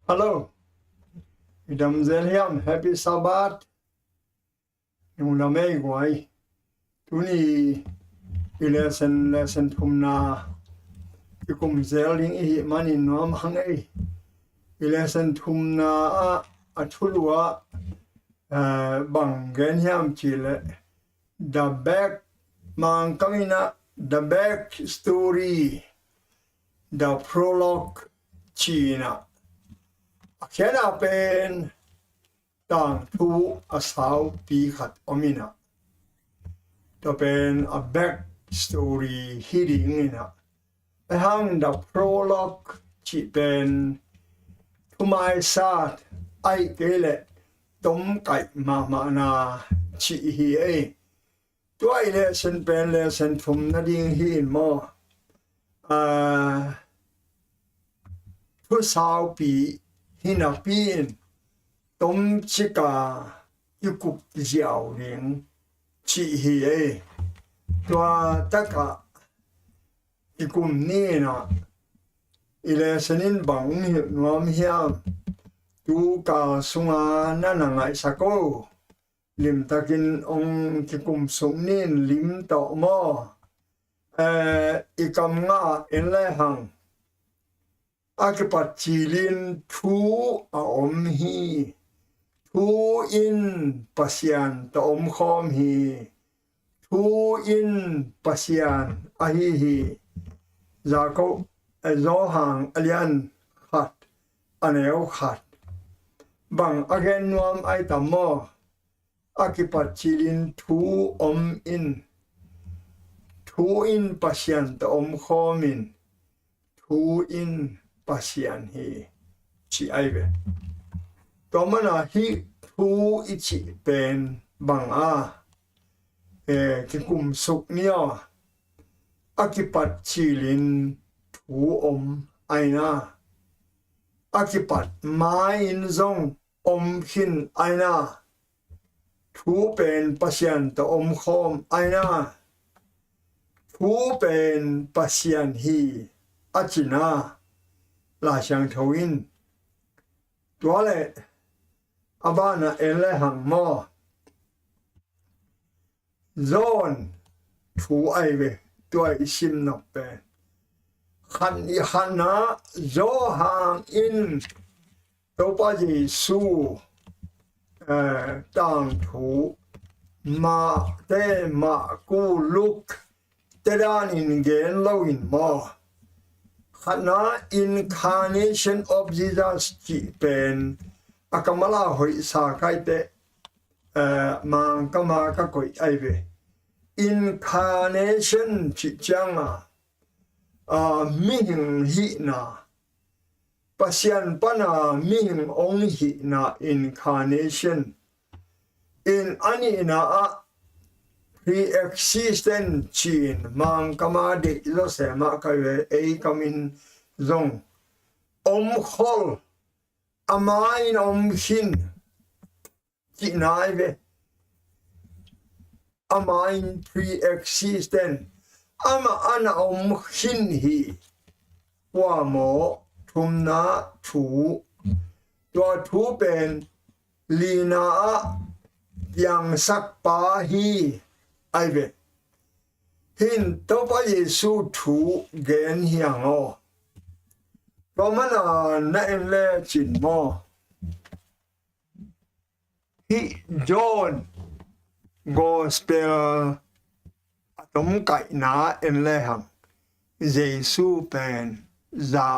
Hello, idam zeliam, happy Sabbath. Yung lamay guay. Tuni lesson tumna ikum zeling I mani nom hangai. Lesson tumna atulwa bang geniam chile. The back mang kamina the back story. The prologue China. Kaya pen tang tu asaw pi khat omina. To pen a back story hiding ina. Hang the prologue chi pen tumai sat ai kele tom kai ma na chi hi e. Tuai lesson pen lesson tum na ding hi mo. Tu sao pi hinapin tom chika yukup jiao ling chi hi e tua taka ikum ni na ilesanin bang nuam hiam tu ka sunga nanangai sako lim takin ong kikum sungnin lim to mo ikam nga enlehang akipat chilin thu a om hi thu in pasian ta om khom hi thu in pasian a hi za ko zo hang alian khat aneu khat bang again nuam ai tamo akipat chilin thu om in pasian ta om khom in thu in pasian hi chi aive tomana hi thu ichi pen bang a kikum suk nia akipat chilin thu om aina akipat mai in zong om hin aina thu pen pasian ta om khom aina thu pen pasian hi achina la xiang thou in tua le abana ele hang mo zone thu ai ve tua isim no pe khan I hana zo hang in to pa ji su tang thu ma te ma ku luk te dan in gen lo in mo Hana incarnation of Jesus chi pen akamala hoi sa kai te mang kama ka koi ai ve incarnation chi changa ming hi na pasian pana ming ong hi na incarnation in ani na a pre-existent chin mang kama de lo se ma ka ve e kamin zong om khol amain om hin chi nai ve amain pre-existent ama ana om hin hi wa mo thum na thu to thu pen lina a yang sak pa hi ai ve hin to pa Yesu thu gen hiang o romana na en le chin mo hi John gospel atom kai na en le hang Yesu pen za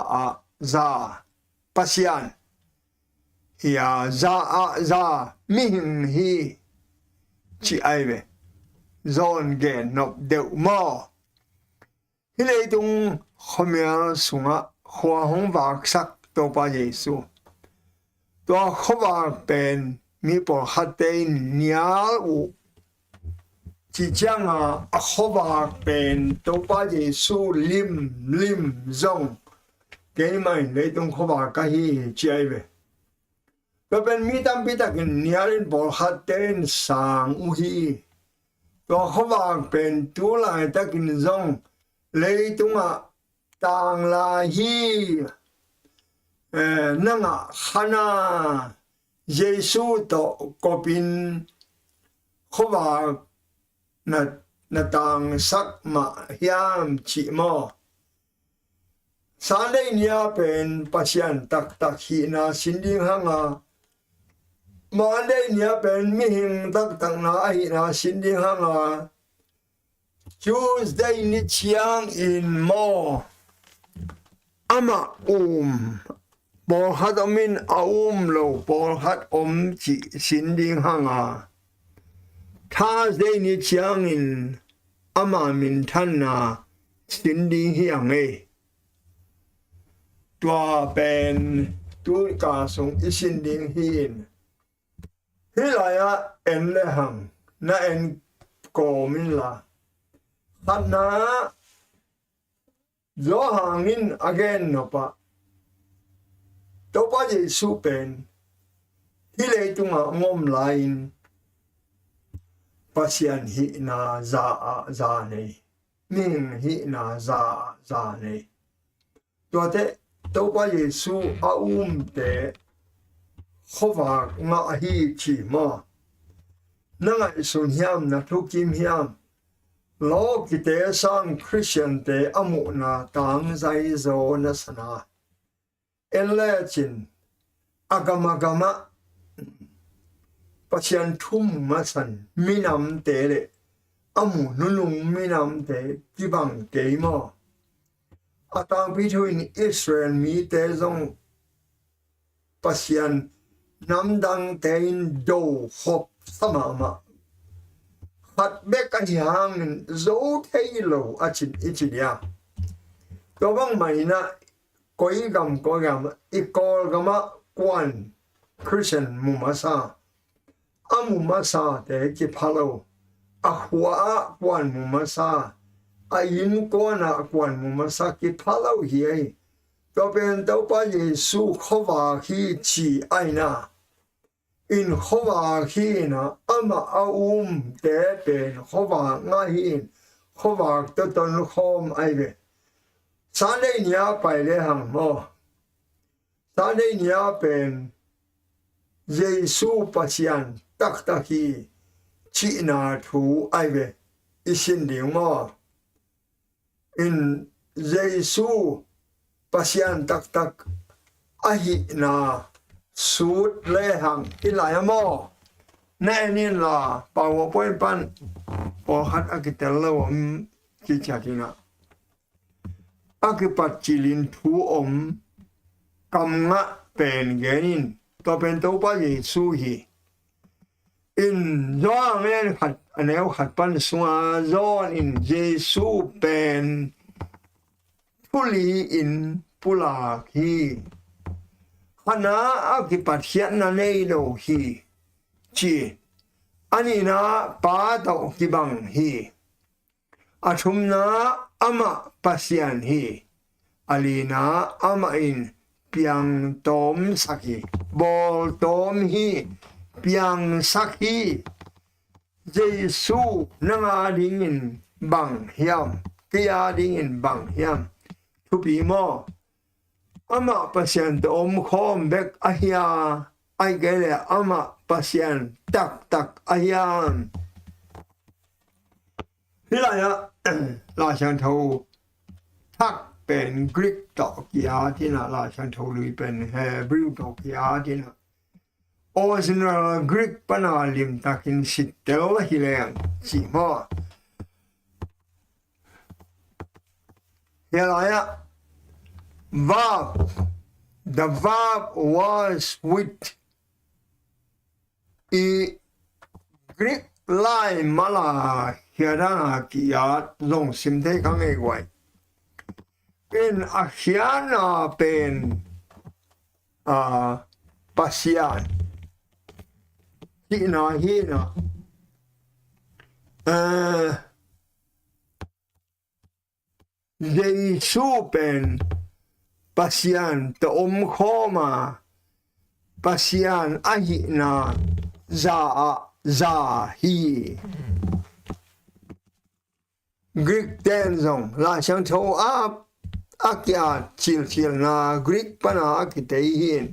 pasian ya za min hi chi ai ve zon gen nop deu mo hilei tung khomel sunga khwa hong wak sak to pa Yesu to khwa pen mi por hatein nial u chi changa a khwa pen to pa Yesu lim zong ke mai le tung khwa ka hi chi ai ve to pen mi tam pi tak nialin por hatein sang u hi to khowang pen tu lai takin zong leitunga tang la hi nanga khana Giêsu to kopin khowa na tang sak ma hiam chi mo Sunday nia pen pasian tak hi na sinding hanga Monday nia pen mi hing tak na hi na sinding hanga Tuesday ni chiang in mo ama bol hat amin lo bol hat chi sinding hanga Thursday ni chiang in ama min than na sinding hiang tua pen tu ka sung isinding hin hilaya en le hang na en ko min la na do hangin again no pa to pa Giêsu pen hile tunga ngom lain pasian hi na za nei min hi na za nei to te to pa Giêsu te khowa nga hi chi ma nanga sun hiam na thukim hiam lo ki te sang Christian te amu na tang zai zo na sana elle chin agama pasian thum masan minam te le amu nunung minam te kibang ke mo atang between Israel mi te zong pasian namdang te in do hop sama Hat beka hang zo thailo achin ichidia to bang mai na koi gam ikol gama kwan Christian mumasa amumasa te ki phalo ahwa kwan mumasa ayin kona kwan mumasa ki phalo hi to ben to pa Giêsu khowa hi chi aina in khowa hi na ama te pen khowa nga hi khowa to ton khom ai ve Sunday nia pai le hang mo Sunday nia pen Giêsu pasian tak hi chi na thu ai ve isin ding mo in Giêsu pasian tak ahi na suit le hang ilai mo na nin la PowerPoint pan po hat akitel lo ki chatina akipat chilin thu kam nga pen genin to pen to pa Giêsu hi in zo men khat aneu khat pan suwa zon in Giêsu pen puli in pula hi Hana akipat hian na nei lo hi chi ani na pa to kibang hi athum na ama pasian hi alina ama in piang tom saki bol tom hi piang saki Giêsu nanga ding in bang hiam kia ding in bang hiam thu pi mo ama pasian to khom bek ahia ai gele ama pasian tak ahiam hilaya la chan tho thak pen Greek to kia tina la chan tho lui pen Hebrew to kia tina original Greek pana lim takin sitel hilang chi mo hilaya verb. The verb was with a Greek line mala hiadana kiat long simte kang egwai. In ahiana pen pasian. Hina. Giêsu pen pasian to khoma pasian ahi na za hi Greek ten zong la chang tho akia chil na Greek pana akitei hin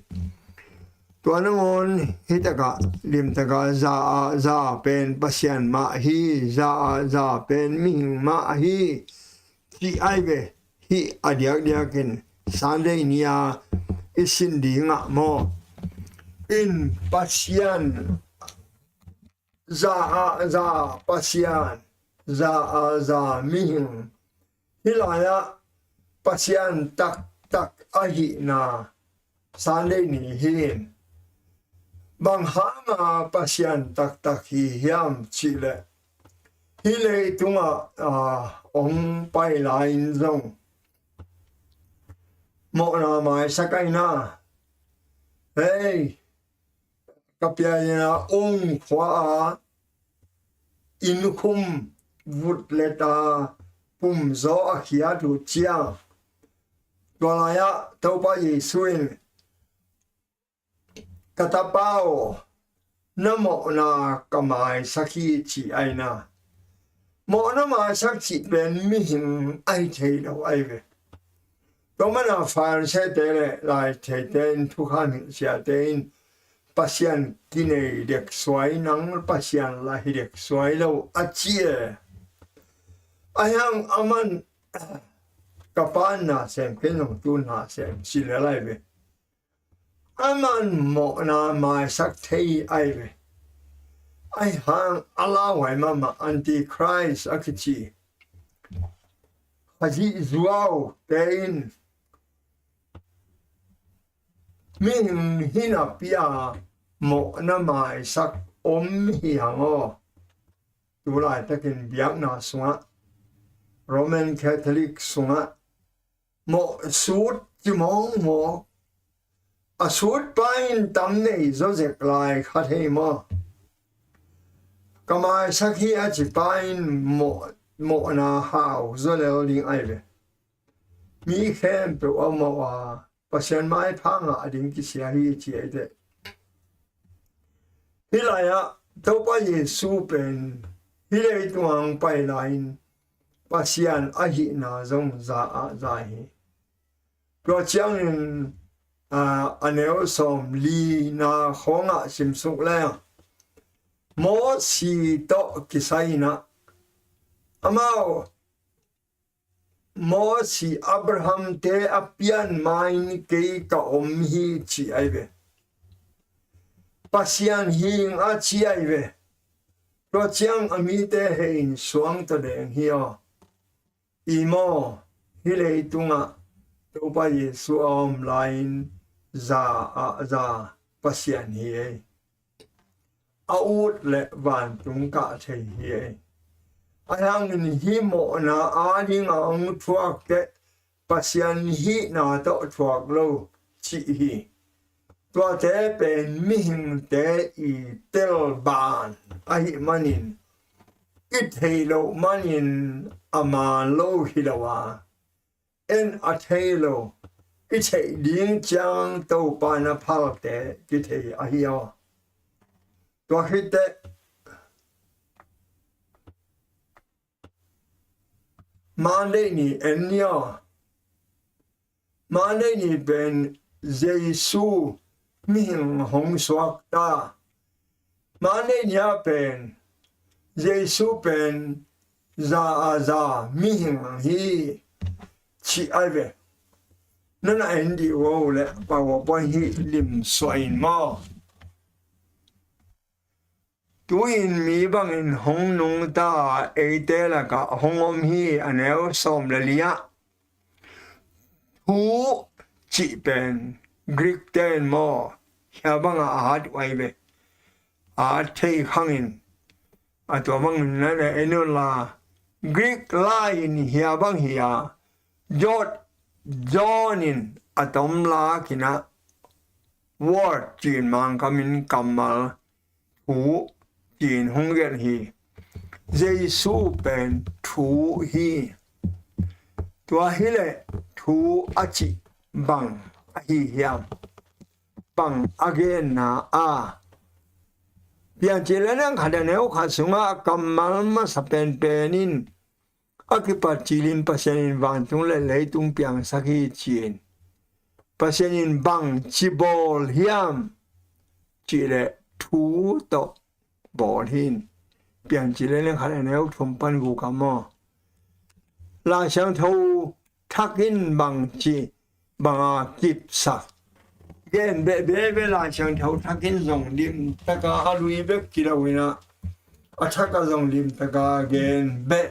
tuan ngon hitaka lim taka za pen pasian ma hi za pen ming ma hi ti aive hi adiakin Sunday nia isin di nga mo in pasian za pasian za ming hilaya pasian tak ahi na Sunday ni hin bang hama pasian tak hi hiam chile hile tunga ong pai lain zong mo na mai sakai na hey kapia na ong khwa in khum vut leta pum zo akhia tu chia dolaya to pa Yesuin katapao namo na kamai sakhi chi aina mo na ma sakhi ben mi him ai thei lo ai ve to mana fan se de lai thei den thu khan sia den pasian kine dek swai nang pasian la hi dek swai lo achie ayang aman kapan na sem penong tu na sem sila lai ve aman mo na mai sak thei ai ve ai hang ala wai mama antichrist akichi haji zuao tein min hina pia mo na mai sak om hi hango tu lai takin biak na sunga Roman Catholic sunga mo suit chimong mo a suit pain tam nei zo zek lai khat hei mo kamai sakhi a chi pain mo na hao zo le ling ai ve mi khem pe o mo wa pasien mai phanga ading ki sia hi chi ai de hilaya to pa Yesu pen hilei tuang pai lain pasian ahi na zong za hi pro chiang in aneo som li na khonga sim suk la mo si to kisai na amao mo si Abraham te apian main ke ka om hi chi ai ve pasian hing a chi ai ve pro chiang ami te hein suang to deng hio imo hilei tunga to pa Yesu om line za pasian hi a ut le van tung ka thei hi ayang in hi mo na a ding ang thuak te pasian hi na to thuak lo chi hi to te pen mi hing te I tel ban ai manin it helo manin ama lo hilawa en athelo it hey ding chang to pa na phal te it hey ahio to hite mande ni enyo mande ni ben Jesu min hong swak ta mande nya pen Jesu pen za min hi chi ave nana endi wo le pa wo po hi lim soin mo tuin mi bang in hong nung ta e te la ka hong om hi aneo som le lia hu chi pen Greek ten mo ya bang a hat wai be a thei khangin a to bang na le eno la Greek line ya bang hiya jot jonin atom la kina word chin mang kamin kamal hu chin hong gen hi Jesu pen thu hi tua hi le thu achi bang hi hiam bang again na a pian chỉ là năng khả năng nếu khả sung á cầm mal mà sắp bền bền in akipat chilin pasyanin van tung le lei tung piang sakhi chin pasyanin bang chibol hiam chile thu to bol hin piang chile le khale neu thum pan gu kamo la sang thâu thakin bang chi bang kip sak gen be la sang thâu thakin zong lim taka alui be kilawina achaka zong lim taka gen be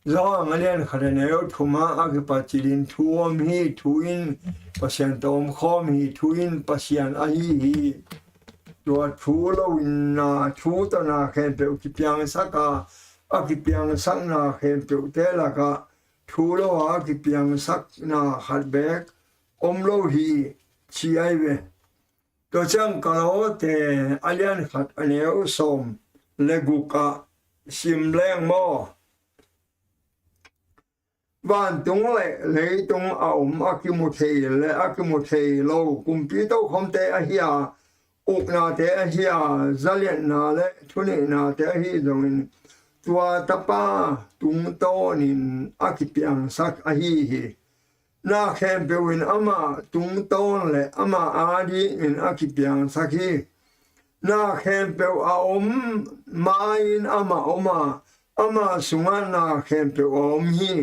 do ngalian khare neu thuma akipat chilin thuom hi thuin pasyan tom khom hi thuin pasyan ahi hi tua thu lo na thu to na khen pe ki piang saka aki piang sak na khen pe te la ka thu lo a ki piang sak na khat bek om lo hi chi ai ve to chang ka lo te alian khat aneu som le gu ka sim leng mo van tung le tung a akimu thei lo kum pi to khom te a hiya uk na te a hiya zalian na le thuni na te a hi zongin tua tapa tung to nin akipiang sak a hi na khem pewin ama tung to le ama adi in akipiang sak hi na khem pew a main ama sunga na khem pew hi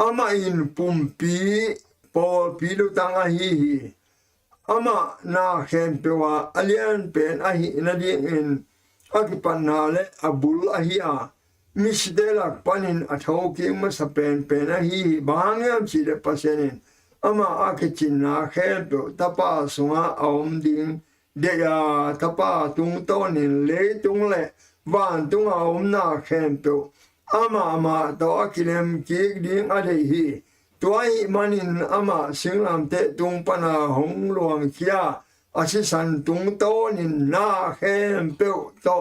ama in pumpi po pilu tanga hi ama na khen pewa alian pen ahi na di in akipan na le abul ahia misdela panin atho ki ma sa pen ahi bangyam chi de pasenin ama akichin na khen pe tapa sunga ding de ya tapa tung to nin le tung le van tung na khen pe ama to akilem ki ding ade hi tuai manin ama singlam te tung pana hong luang kia asisan tung to nin na khem pe to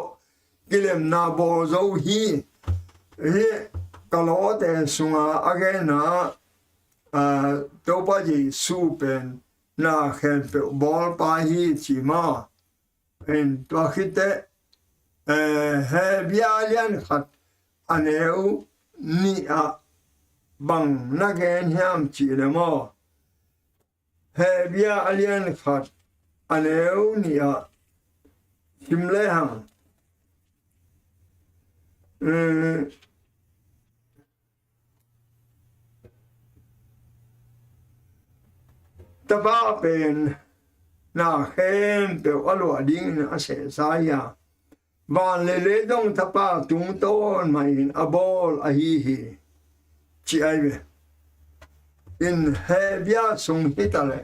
kilem na bo zo hi kalo te sunga agena to pa ji supen na khem pe bol pa hi chi ma en to khite he bialian khat aneu ni a bang nagen hiam chi le mo he bia alian khat aneu ni a sim le hang taba pen na khem pe alo ding a se sa ya van le dong tapa tung ton mai abol a hi chi ai ve in he bia sung hitale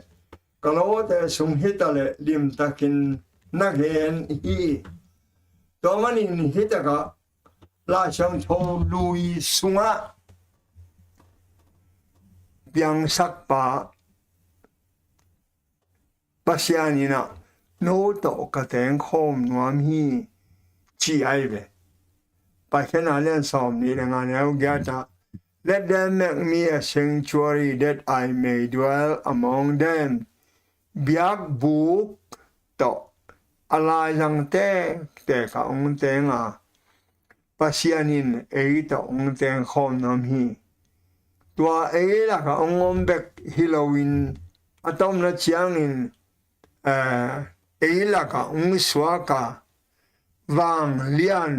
kalo te sung hitale lim takin nagen hi to manin hitaka la chang tho lui sunga biang sak pa pasianina no to ka teng khom nuam hi chi ai ve pa khena len som ni nga ne gya ta let them make me a sanctuary that I may dwell among them. Biak buk to alai lang te ka ong te nga pasianin e to ong te khom nam hi tua e la ka ong bek Halloween atom na chiang in e la ka ong swa ka wang lian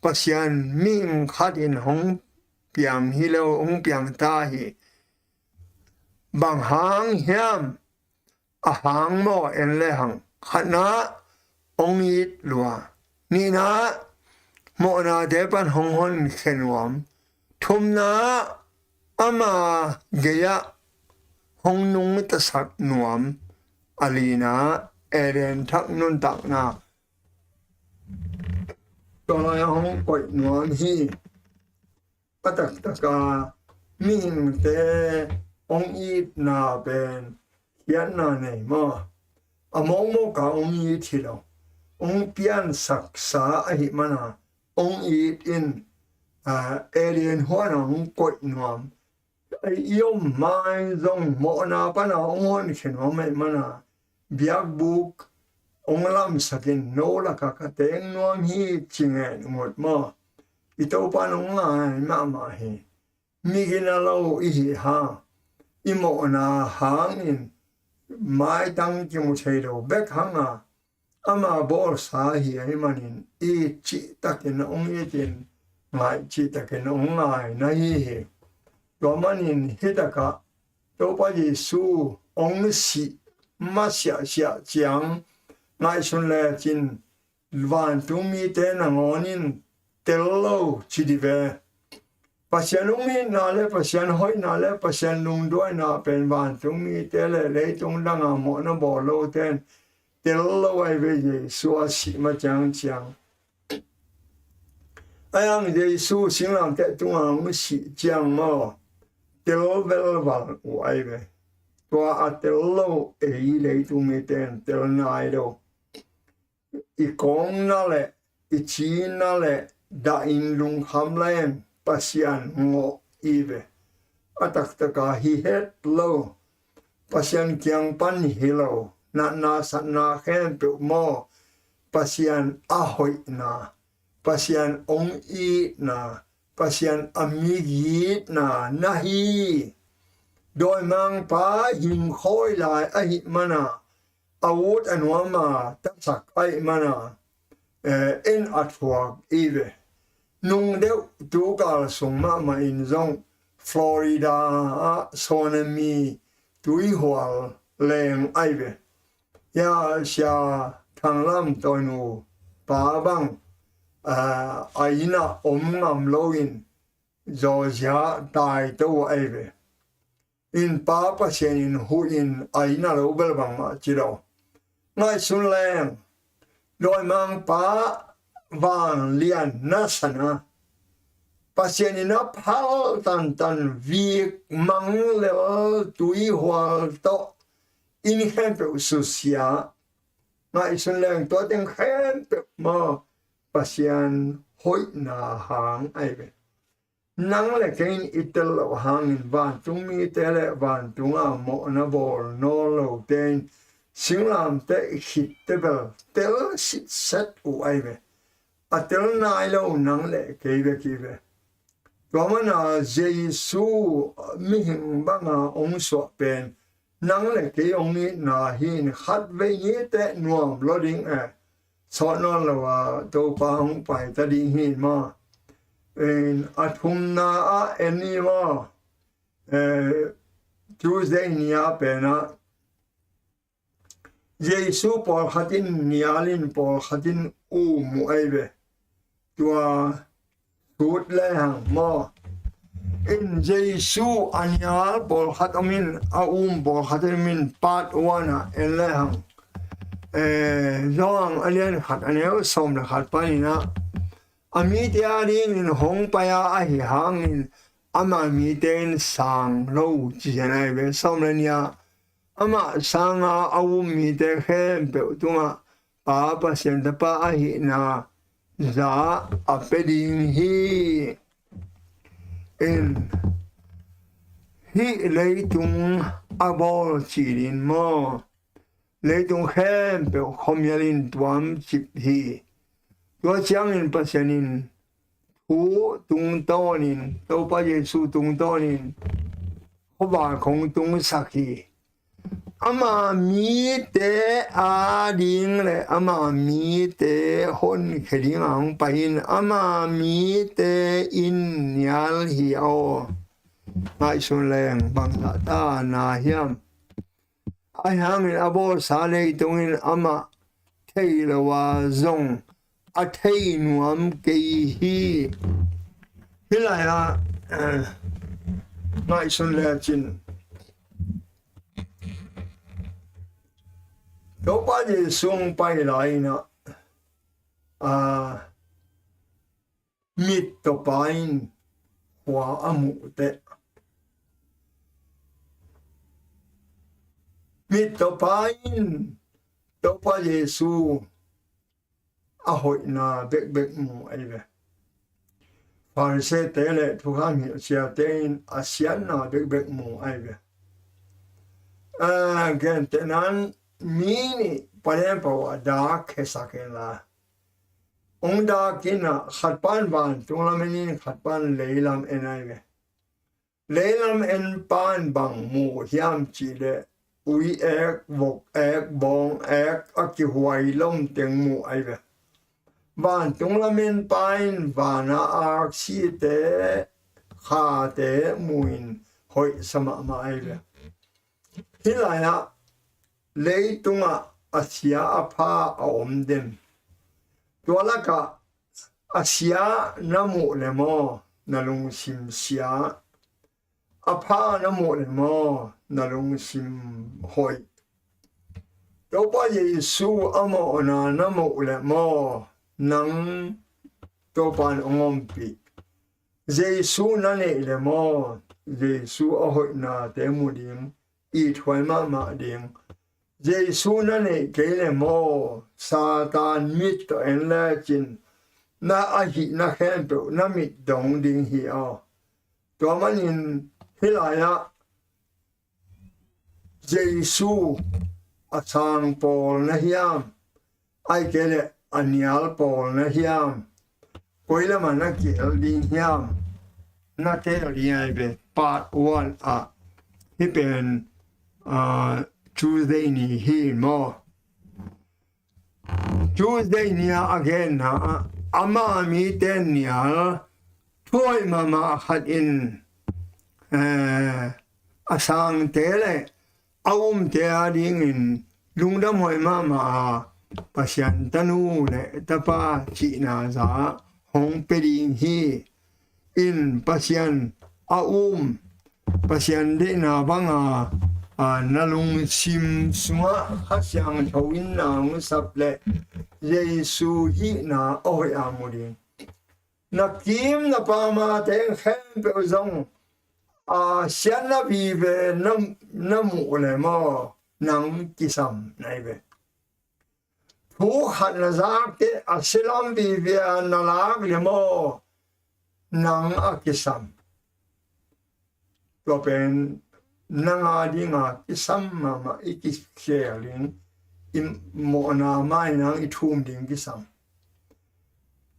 pasian ming khat in hong piang hilo ong piang ta hi bang hang hiam a hang mo en le hang khana ong it lua ni na mo na de pan hong hon khenwam thum na ama geya hong nung ta sak nuam alina eren thak nun tak na to la hong koi nuam hi patak taka min te ong it na ben yan na nei ma among mo ka ong it hilo ong pian sak sa a hi mana ong it in alien huan ong koi nuam yom mai zong mo na pa na ong hon khen mai mana biak buk ong lam sakin no la ka ka teng nuam hi chinge ngot ma ito pa nong ngai ma hi miginalo ihi ha imo na hangin mai tang ki mu cheido bek hanga ama bol sa hi manin i chi takin ong i tin ngai chi takin ong ngai na hi do manin hitaka do pa Yesu ong si ma xia xia jiang ngai sun le chin van tu mi te na ngonin tello chi di ve pasien umi na le pasien hoi na le pasien lung đuôi na pen van tu mi te le lấy tung đang à mo na bo lo ten tello ai ve Yesu a si ma jiang jiang ai ang Yesu xin làm te tung ang si jiang mo tello vel val u ai ve tua a tello e lấy tung mi ten tello na ai đâu i kong na le i chi na le da in lung ham len pasian ngo ive atak taka hi het lo pasian kyang pan hi lo na sa na khen pe mo pasian ahoi na pasian ong i na pasian amigi na nahi doi mang pa him khoi lai a hi mana awut anwama tapsak ai mana in atwag ive nung deu tu kal sung ma in zong Florida sonami tui hual leng aive ya sia thang lam toi nu pa bang aina ngam loin zo ja tai to aive in pa pa sen in hu in aina lo bel bang ma chi do ngai sun leng loi mang pa van lian nasana pasien ina phal tan việc mang le tui hual to in khen pe susia ngai sun leng to teng khen pe ma pasien hoi na hang ai ve nang le kein itel lo hang in van tung mi tele van tung a mo na bol no lo ten sing lam te hit te bel tel sit set u ai ve a tel nai lo nang le ke ve ki ve Romana Jesu mi hing banga ong so pen nang le ke ong ni na hin khat ve ni te nuam loading a so no lo wa to pa hong pai ta di hin ma en athum na a eni ma Tuesday nia pena Jesu por khatin nialin por khatin u mu ai ve tua tut le hang mo in Jesu anyal bol khat amin a bol khat amin part 1 en le hang zong alian khat aneu som le khat pa ni na ami tia ring in hong pa ya a hi hang in ama mi ten sang lo chi nai ve som le nia ama sanga mi te khem pe tunga pa sen da pa a hi na za a peding hi in hi leitung abol chirin mo leitung khem pe khomyalin tuam chip hi tua chang in pasenin thu tung tonin to pa Yesu tung tonin hoba khong tung sakhi ama mi te a ding le ama mi te hon kheding ang pain ama mi te in nyal hi o ngai sun leng bang ta na hiam ai hang in abo sa le tung in ama thei lo wa zong a thei nuam ke hi hilai la ngai sun le chin Đâu bao giờ xuống bay lại nè mít tổ bain hoa amu te mít tổ bain đâu bao giờ su hội na bek mu ai ve phải sẽ te le thu han hiểu chia tên ASEAN na bek mu ai ve gen te nan mini palempo da kesakela ong da kina khatpan ban tunglameni khatpan leilam enai ve lấy làm en pan bằng mù hiam chỉ lệ ui ek vok ek bong ek aki huay lom tiếng mù ai về van tung làm en pan vana ak si te kha te muin hoi sama ma ai về hilaya lấy tung asia apa om dem tua la ka asia namu le mo nalung sim sia apa namu le mo nalung sim hoi to pa Yesu amo na namu le mo nang to pan ongom pi Yesu na le mo Yesu a hoi na te mu ding i thoi ma ding Giêsu nó này cái là mò Satan mít to en la chin na a hi na khen to na mít dong ding hi a to man in hilaya Giêsu a sang Paul na hiam ai cái là anial Paul na hiam koi la man na ki ding hiam na te ri ai be part 1 a hi ben Tuesday ni hi mo Tuesday ni again na ama mi ten ni thôi mà khát in asang tele te ding in lung đam hồi mà pasian tanu le tapa chi na za hong pe ding hi in pasian pasian de na banga nalung sim sunga hasyang thawin nang saple Yesu hi na oi amuri na kim na pa ma teng khem pe zong sian na bi ve nam le mo nang kisam nai ve thu khat na za ke asilam bi ve na lag le mo nang akisam to pen nanga dinga kisam ma ikis sharing im mo na mai nang I thum ding kisam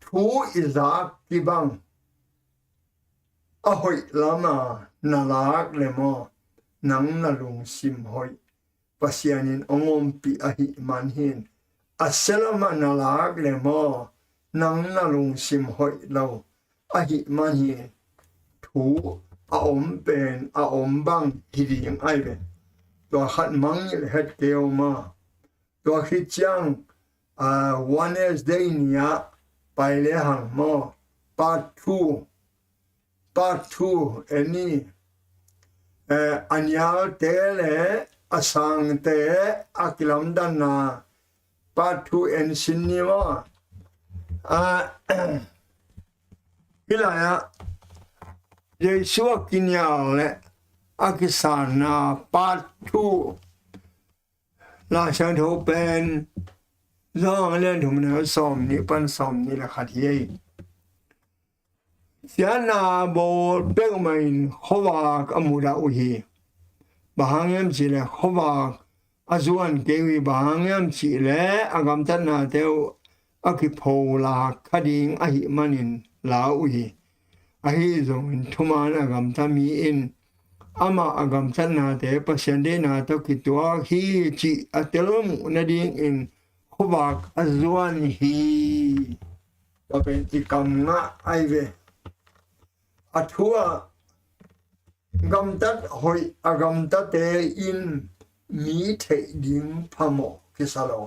thu iza kibang ahoi lama nalak lemo nang nalung sim hoi pasianin ongom pi ahi manhin aselama nalak lemo nang nalung sim hoi lo ahi manhin thu om pen om bang hiding ai ben to khat mang het keo ma to khi chang Wednesday nia pai le hang mo part 2 any anyal te le asang te akilam dan na part 2 en sinni ma hilaya Yesu kinyal le akisana part 2 la sang tho pen zong len thum na som ni pan som ni la khat ye siana bo pegmain khowa amura uhi bahangem chile khowa azuan kewi bahangem chile agam tan na teu akiphola khading ahi manin la uhi ahi zong thuman agam tami in ama agam tan na te pasende na to kitwa hi chi atelom na ding in khowa azuan hi to pen ti kam nga ai ve athua gam tat hoi agam ta te in mi the ding phamo kisalo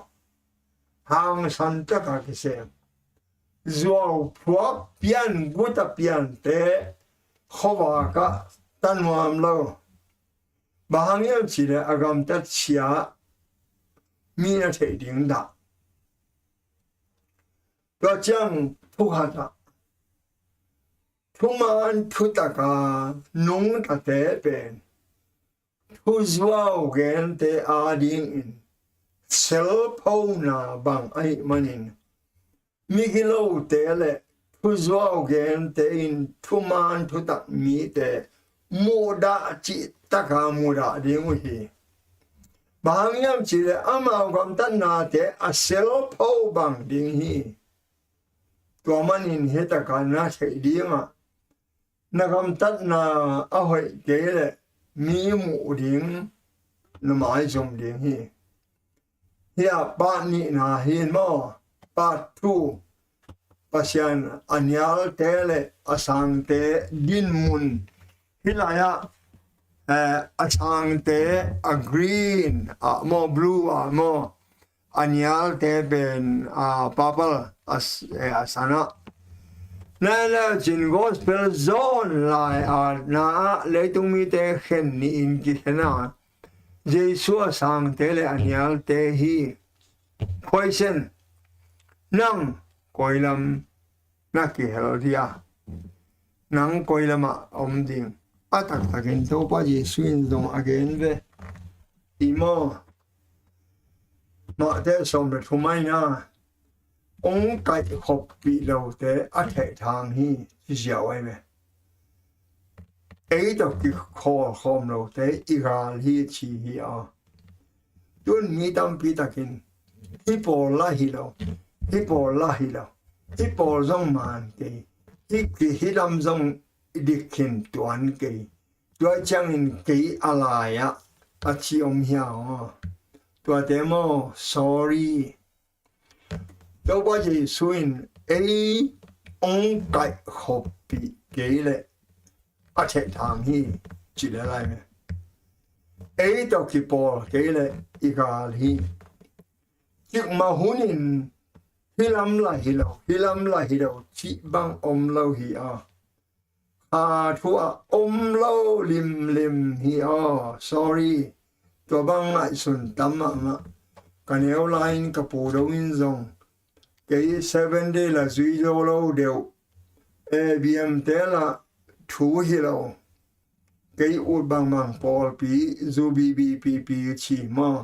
hang san ta ka kise zo phua pian guta pian te khowa ka tanwam lo bahangel chile agam ta chia mi na the ding da to chang thu ha ta Tuman tutaka nung tate pen. Tuzwa gen te ading in. Sel po na bang ay manin. Migilo tele. Tuzwa gen te in tuman tutak mi te. Muda chi taka muda ding uhi. Bahangyam chile ama gam tan na te a sel po bang ding hi. Tuamanin hetaka na te dinga. na gam tat na a hoi ke le mi mu ding na mai zum ding hi a ba ni na hi mo pa tu pasian anyal te le asang te din mun hilaya asang te a green a mo blue a mo anyal te ben a purple asana na chin gospel zone lai a na le tung mi te khen ni in ki na Jesu asang te le anyal te hi poison nang koilam na ki helodia nang koilama om ding atak takin to pa Jesu in dong again ve imo ma te som le thumai na ong kai khop pi lo te a the thang hi chi xiao ai me ấy đó cái khó khom lo te i ga li chi hi a tun mi tam pi takin hi po la hi lo hi po zong man ke hi lam zong dikin tuan ke tua chang in ke alaya a chi om hia tua demo sorry đâu bao giờ xuyên ấy ông cái hộp bị kế lệ a chạy thang hi chỉ để lại mẹ ấy đâu khi bỏ kế lệ ý gà hi chiếc mà hôn in hi lam là hi đâu chỉ bằng lâu hi thua lâu lim hi sorry tua bằng ngại xuân tâm mà cái nẻo line cái bộ đâu in dòng cái 7 day là duy dô lâu đều BM thế là thu hi lâu cái út bằng Paul pi zu pi chỉ mà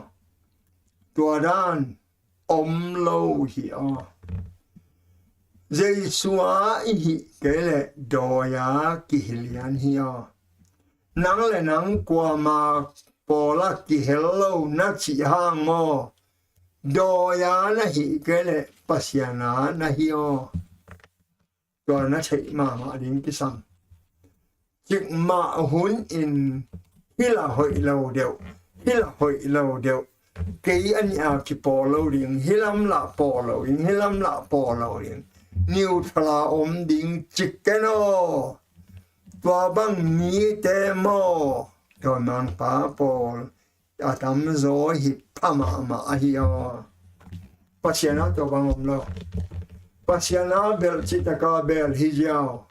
tua đan lâu hi Giêsu hi cái lệ đồ ya kỳ liên hi nắng lệ nắng qua mà Paul là kỳ lâu nó chỉ hàng mò đồ ya na hi cái lệ pasiana na hi rồi nó chạy mà đến cái sang chiếc mà hun in hi là hội lâu đều cái anh à cái bỏ lâu điện hi lam là bỏ lâu điện nhiều thà điện chiếc cái nó và bằng mi tê mò rồi mang phá bỏ tắm gió hít mà hi pasiana to bằng lâu pasiana bel chitaka bel hijiao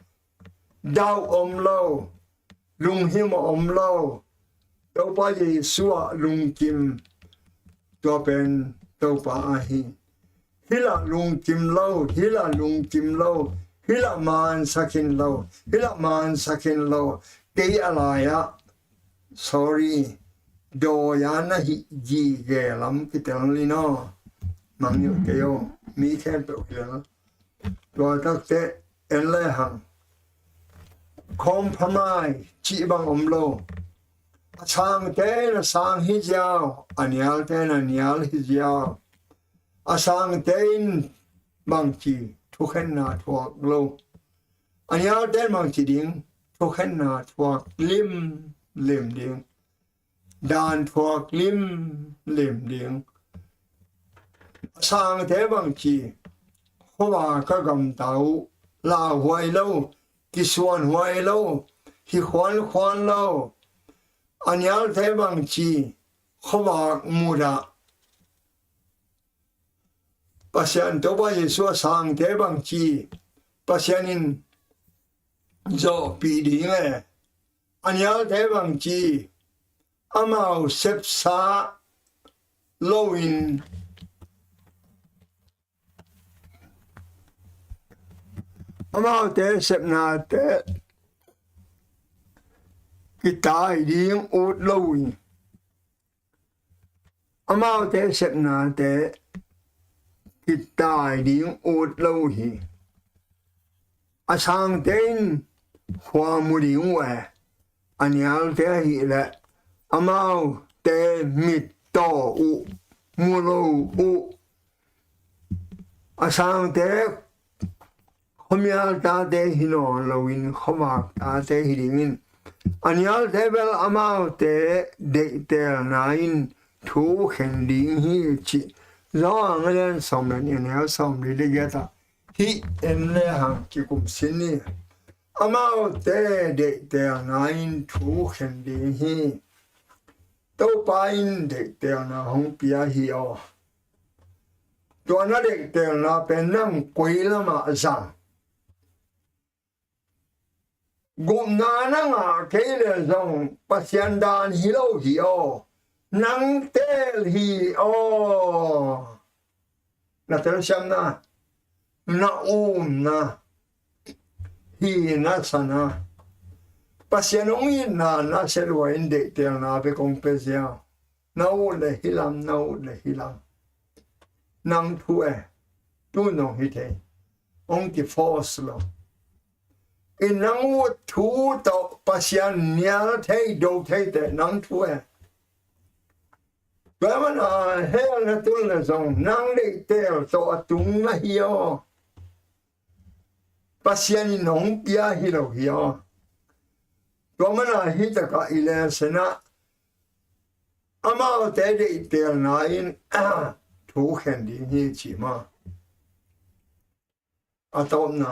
đau lâu lung him lâu đâu bao giờ xua lung kim to ben đâu ba hi hila lung kim lâu hila man sakin lâu cái alaya sorry do ya na hi ji ge lam ki tang li no mang yo ke yo mi khen to ya rồi các te en le hang compromise chỉ bằng lâu sang te na sang hi jiao anial te na anial hi jiao sang te bằng chỉ thu khen na thuộc lâu anial te bằng chỉ ding thu khen na thuộc lim ding đàn thuộc lim ding sang te bằng chỉ hoa các gầm tàu là hoài lâu cái xuân hoài lâu thì khoan lâu anh nhớ thế bằng chi hoa mùa đã pasian to ba Yesu sang thế bằng chi pasianin do pi đi nghe anh nhớ thế bằng chi amau xếp xa lâu in amau te sep na te cái tai điên út lâu amau te sep na te cái tai điên út lâu hi sang tên hoa mu điên về anh al te hi lệ amau te mít to u mu lâu u sang te khomial ta te hino lowin khomak ta te hidingin anyal te bel amau te de te nain thu khen ding hi chi zo ngalen som len in ha som li de gata hi en le hang ki kum sin ni amau te de te nain thu khen ding hi to pain de te na hong pia hi o to na de te na pen nam koi la ma zang gồm na nga cái là dòng pasian dan hi lâu hi o nang tel hi o là tel xem na na hi na sana pasian ông na sẽ lo in de tel na be kong pe sia na u le hilam nang thu tu no hi te ông ki force lo in nang thu to pasian nia thei do thei te nang thu ba man he na tu na zong nang le te to tung na hio pasian in hong pia hi lo hio ba man hi ta ka ile sena ama te de te na in thu khen di hi chi ma atom na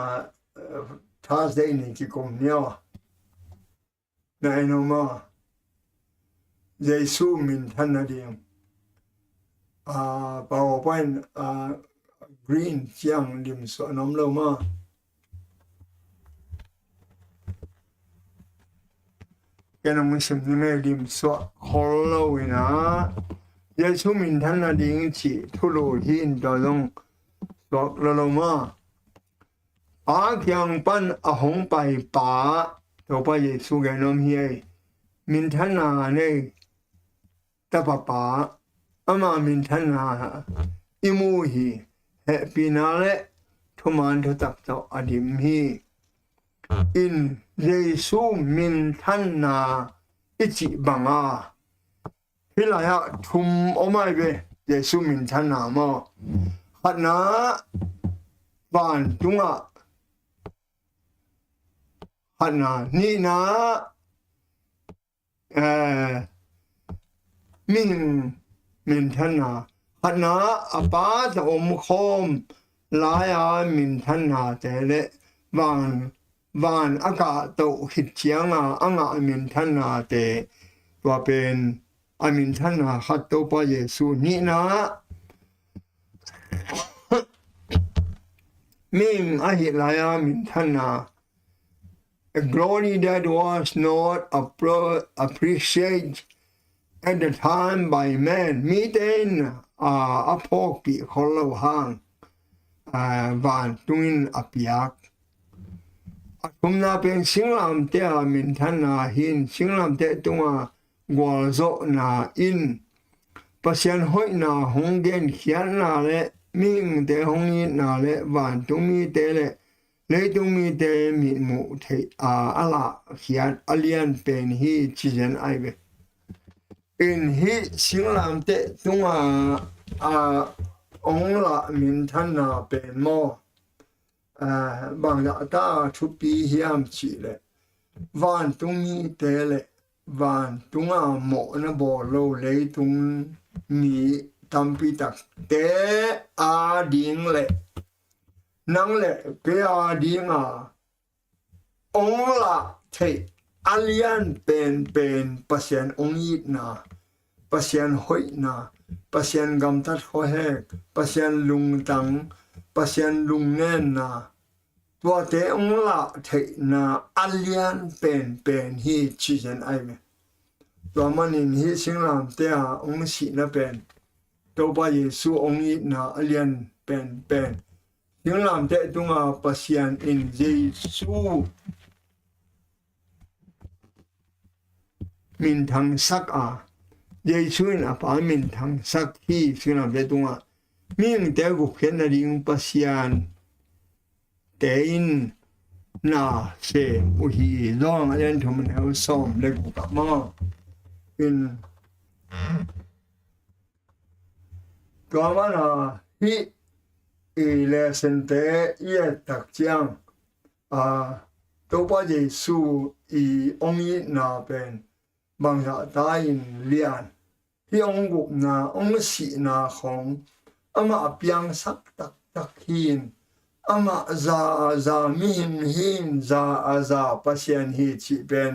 Thursday ni ki kom nia na no ma Giêsu min than na ding PowerPoint green chiang lim so nom lo ma cái nó sim ni me lim so hol lo ina Giêsu min than na ding chi thu lo hin do long so lo ma kyang pan hong pai pa to pa Giêsu cái nom hi min than na ne ta pa ama min than na imu hi he pinale thuman thu tak to adim hi in Giêsu min than na ichi banga hilaya thum omai be Giêsu min than na mo hat na ban tunga hana ni na min thana hana apa ta khom laya min thana te le van aka to hit chianga anga min thana te wa pen amin thana hat to pa Yesu ni na min a hi laya min thana a glory that was not appreciated at the time by man. Miten apoki hollow hang van tuin apiak. Atumna pen singlam te min thana hin singlam te tunga gwalzo na in pasian hoi na honggen khian na le ming te hongi na le van tumi te le lấy tung mi te mi mu thei ala hian alien pen hi chizen ai be in hi singlam te tunga ong la min than na pen mo bang la ta thu pi hiam chi le van tung mi te le van tunga mo na bo lo lấy tung mi tam pi tak te ding le nang le ke ding ong la thei alien pen pasien ong yit na pasien hoi na pasien gam tat ho he pasien lung tang pasien lung nen na tua te ong la thei na alien pen hi chi jen ai me tua manin hi singlam te ong si na pen to ba Yesu ong yit na alien pen những làm thế tung pasien in Giêsu min thang sắc Giêsu in apa min thang sắc hi những làm thế tung mình te gục hiện là đi pasien te in na se uhi long anh thùng mình hao som để gục mà in có mà hi lesson te ye tak chiang ตัวพระเยซูองค์นาเป็นบางอย่างตายเลียนที่องค์กุบนาองค์สีนาของอามาเปียงสักตักหินอามาซามิหินซาปัสยันฮิจิเป็น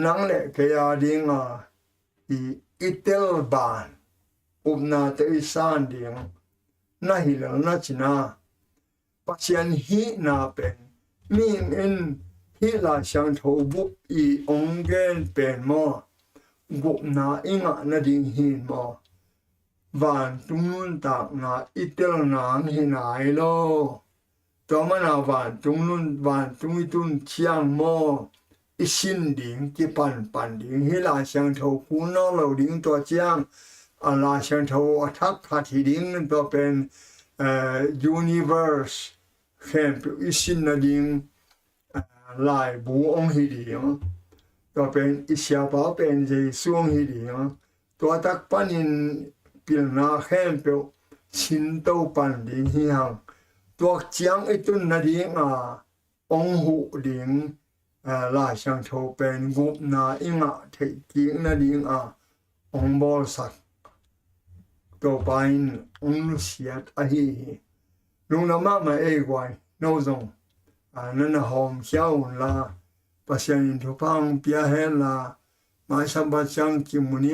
นังเล็กยาดิงอิเตลบานอุบนาเตอิสานดิงน่าหิลน่าจินาปัสยันฮินาเป็นมีนฮิลาชังโทบุองเกนเป็นมอกุบนาอิงะนาดิงหินมอวันตุงนุนตากนาอิเตลนางหินายโลตัวมันวันตุงนุนวันตุงตุนเชียงมออิสินดิงที่ปันดิงฮิลาชังโทคูนอเราดิงตัวเจียงอาลาชังโทอัทักขัดหิดิงตัวเป็นuniverse แค่อิสินนาดิงลายบูองหิดิงตัวเป็นอิสยาบาเป็นเยซูองหิดิงตัวตักปันินปิลนาแค่เป็นชินโตปันดิงหิฮังตัวเจียงไอตุนนาดิงองหูดิงลายช่างโทเป็นกุบนาอิงะเทกิงนาดิงองบอลสักตัวไปองลุเสียดฮีลุงน้ำมาเอกไว้โนซงนั่นหอมเช้าลาปัสยันทุพังเปียเฮลามาสัมปชังกิมุนี